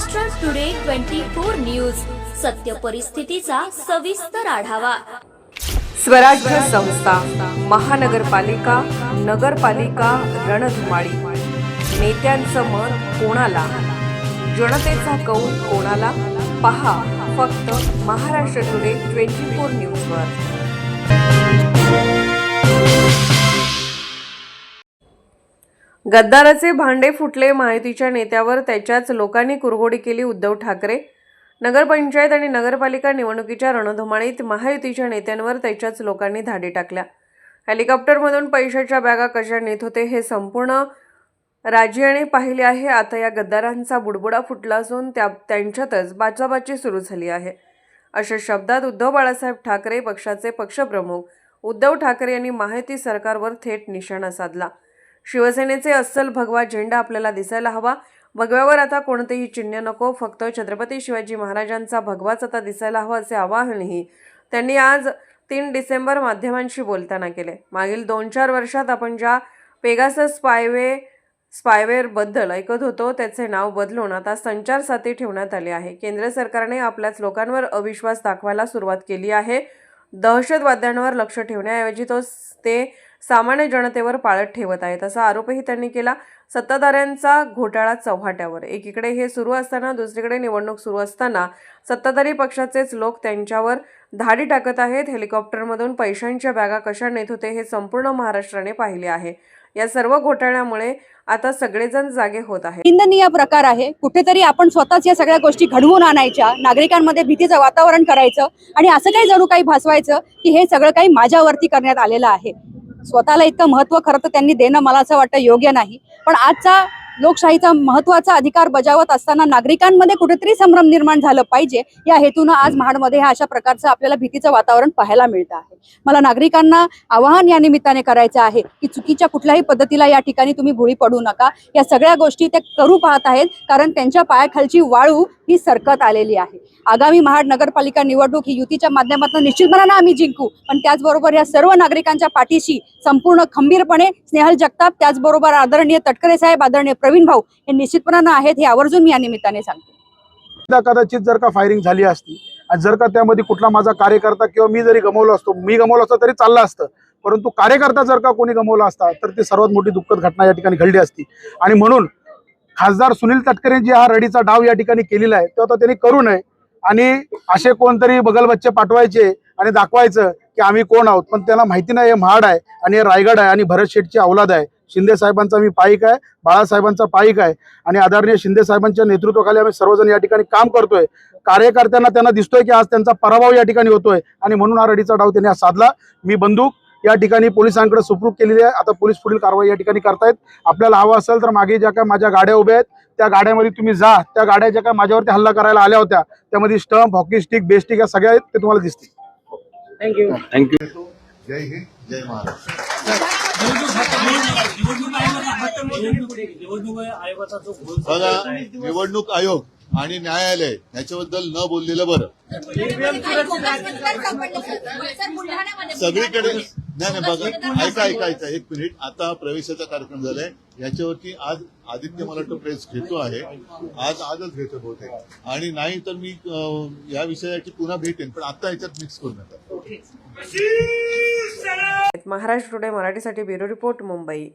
Maharashtra today 24 news, सत्य परिस्थितीचा सविस्तर आढावा। स्वराज्य संस्था, महानगरपालिका, नगरपालिका रणधुमाळी। नेत्यांचं मत कोणाला, जनतेचा कौल कोणाला? पहा फक्त महाराष्ट्र टुडे 24 न्यूजवर। गद्दाराचे भांडे फुटले, महायुतीच्या नेत्यावर त्याच्याच लोकांनी कुरघोडी केली। उद्धव ठाकरे नगरपंचायत आणि नगरपालिका निवडणुकीच्या रणधुमाळीत महायुतीच्या नेत्यांवर त्याच्याच लोकांनी धाडी टाकल्या। हेलिकॉप्टरमधून पैशाच्या बॅगा कशा नेत होते हे संपूर्ण राज्याने पाहिले आहे। आता या गद्दारांचा बुडबुडा फुटला असून त्यांच्यातच बाचाबाची सुरू झाली आहे। अशा शब्दात उद्धव बाळासाहेब ठाकरे पक्षाचे पक्षप्रमुख उद्धव ठाकरे यांनी महायुती सरकारवर थेट निशाणा साधला। शिवसेनेचे अस्सल भगवा झेंडा आपल्याला दिसायला हवा। भगव्यावर आता कोणतेही चिन्ह नको, फक्त छत्रपती शिवाजी महाराजांचा भगवाच आता दिसायला हवा, असे आवाहनही त्यांनी आज 3 डिसेंबर माध्यमांशी बोलताना केले। मागील 2-4 वर्षात आपण ज्या पेगासस स्पायवेअर बद्दल ऐकत होतो त्याचे नाव बदलून आता संचार साथी ठेवण्यात आले आहे। केंद्र सरकारने आपल्याच लोकांवर अविश्वास दाखवायला सुरुवात केली आहे। दहशतवाद्यांवर लक्ष ठेवण्याऐवजी ते सामान्य जनतेवर पाळत ठेवत आहेत, असा आरोपही त्यांनी केला। सत्ताधाऱ्यांचा घोटाळा चव्हाट्यावर। एकीकडे हे सुरू असताना दुसरीकडे निवडणूक सुरू असताना सत्ताधारी पक्षाचेच लोक त्यांच्यावर धाडी टाकत आहेत। हेलिकॉप्टरमधून पैशांच्या बॅगा कशा नेत होते हे संपूर्ण महाराष्ट्राने पाहिले आहे। या सर्व घोटाळ्यामुळे आता सगळेजण जागे होत आहेत। निंदनीय प्रकार आहे। कुठेतरी आपण स्वतःच या सगळ्या गोष्टी घडवून आणायच्या, नागरिकांमध्ये भीतीचं वातावरण करायचं आणि असं काही जणू काही भासवायचं की हे सगळं काही माझ्यावरती करण्यात आलेलं आहे। स्वतःला इतकं महत्त्व खरं तर त्यांनी देणं मला असं वाटतं योग्य नाही, पण आजचा लोकशाहीचा महत्त्वाचा अधिकार बजावत असताना नागरिकांमध्ये कुठेतरी संभ्रम निर्माण झालं पाहिजे या हेतूनं आज महाडमध्ये ह्या अशा प्रकारचं आपल्याला भीतीचं वातावरण पाहायला मिळतं आहे। मला नागरिकांना आवाहन या निमित्ताने करायचं आहे की चुकीच्या कुठल्याही पद्धतीला या ठिकाणी तुम्ही भोळी पडू नका। या सगळ्या गोष्टी ते करू पाहत आहेत कारण त्यांच्या पायाखालची वाळू ही सरकत आलेली आहे। आगामी महाड नगरपालिका निवडणूक ही युतीच्या माध्यमातून निश्चितपणाने आम्ही जिंकू, पण त्याचबरोबर या सर्व नागरिकांच्या पाठीशी संपूर्ण खंबीरपणे स्नेहल जगताप, त्याचबरोबर आदरणीय तटकरे साहेब, आदरणीय प्रवीण भाऊ हे निश्चितपणाने आहेत, हे आवर्जून मी या निमित्ताने सांगते। कदाचित जर का फायरिंग झाली असती आणि जर का त्यामध्ये कुठला माझा कार्यकर्ता किंवा मी जरी गमावलो असतो तरी चाललं असतं, परंतु कार्यकर्ता जर का कोणी गमावला असता तर ती सर्वात मोठी दुःखद घटना या ठिकाणी घडली असती। आणि म्हणून खासदार सुनील तटकरे जे हा रडीचा डाव या ठिकाणी केलेला आहे तो आता त्यांनी करू नये आणि असे कोणतरी बगलबच्चे पाठवायचे आणि दाखवायचं की आम्ही कोण आहोत, पण त्याला माहिती नाही हे महाड आहे आणि हे रायगड आहे आणि भरत शेठची औलाद आहे। शिंदे साहेबांचा मी पाईक आहे, बाळासाहेबांचा पाईक आहे आणि आदरणीय शिंदे साहेबांच्या नेतृत्वाखाली आम्ही सर्वजण या ठिकाणी काम करतोय। कार्यकर्त्यांना त्यांना दिसतोय की आज त्यांचा पराभव या ठिकाणी होतोय आणि म्हणून हा रडीचा डाव त्यांनी साधला। मी बंदूक या ठिकाणी पोलिसांकडे सुपूर्द केलेली आहे। आता पोलीस पुढील कारवाई या ठिकाणी करतायत। आपल्याला हवं असेल तर मागे ज्या काय माझ्या गाड्या उभ्या आहेत त्या गाड्यामध्ये तुम्ही जा, त्या गाड्या ज्या काय माझ्यावरती हल्ला करायला आल्या होत्या त्यामध्ये स्टंप, हॉकी स्टिक, बेस्टिक या सगळ्या आहेत, ते तुम्हाला दिसतील। थँक्यू। जय हिंद, जय महाराष्ट्र। बघा, निवडणूक आयोग आणि न्यायालय याच्याबद्दल न बोललेलं बरं। सगळीकडे नाही बघा, ऐका 1 मिनिट। आता प्रवेशाचा कार्यक्रम झालाय, याच्यावरती आज आदित्य मला वाटतं प्रेस घेतो आहे, आजच घेतो बहुतेक, आणि नाही तर मी या विषयाची पुन्हा भेटेन, पण आता याच्यात मिक्स करू नका। महाराष्ट्र टुडे मराठीसाठी ब्युरो रिपोर्ट, मुंबई।